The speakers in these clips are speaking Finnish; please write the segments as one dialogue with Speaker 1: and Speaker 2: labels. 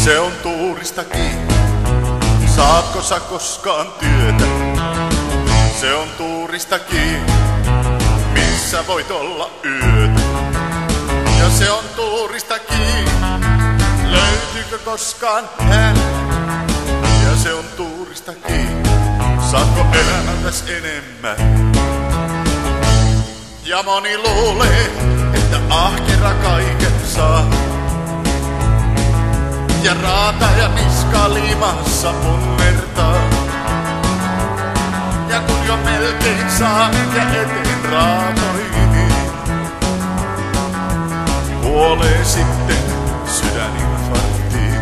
Speaker 1: Se on tuurista kiinni, saatko sä koskaan työtä? Se on tuurista kiinni, missä voit olla yötä. Ja se on tuurista kiinni, löytyykö koskaan hän? Ja se on tuurista kiinni, saatko elämältäs enemmän? Ja moni luulee, että ahkera kaiken saa. Ja raata ja niska limassa punnertaa. Ja kun jo melkein saa ja eteen raatoihin, kuolee sitten sydäninfarktiin.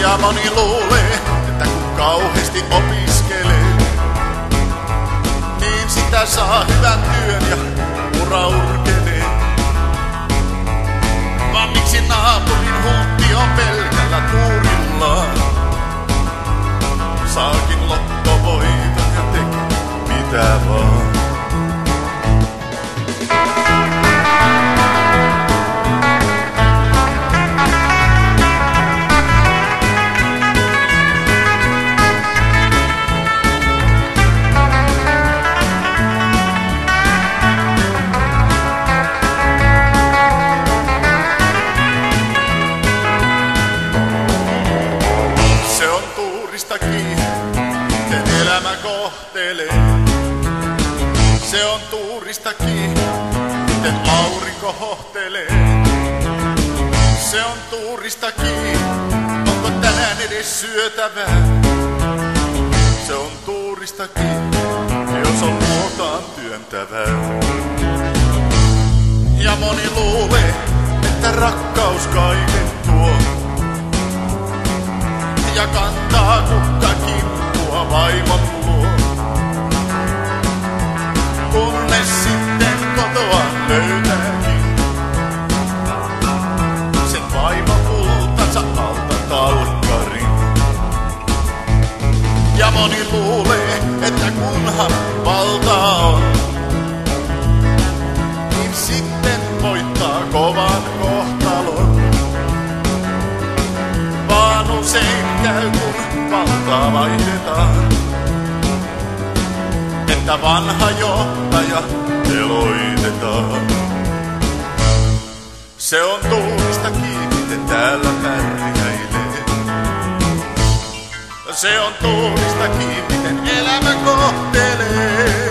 Speaker 1: Ja moni luulee, että kun kauheasti opiskelee, niin sitä saa hyvän työn ja ura urkenee. Vaan miksi naapurin huntti on pelkällä tuurillaan? Saakin lottovoiton ja tekee mitä vaan. Miten elämä kohtelee. Se on tuurista kiinni, miten aurinko hohtelee. Se on tuurista kiinni, onko tänään edes syötävää. Se on tuurista kiinni, jos on luotaan työntävää. Ja moni luulee, että rakkaus kaiken tuo. Ja kantaa kukka kimppua vaimon luo. Kunnes sitten kotoa löytääkin sen vaimon kultansa alta talkkarin. Ja moni luulee, että kunhan valtaa on, niin sitten voittaa kovan kohtalon. Vaan usein käy, kun valtaa vaihdetaan, että vanha johtaja teloitetaan. Se on tuurista kiinni, miten täällä pärjäilee. Se on tuurista kiinni, miten elämä kohtelee.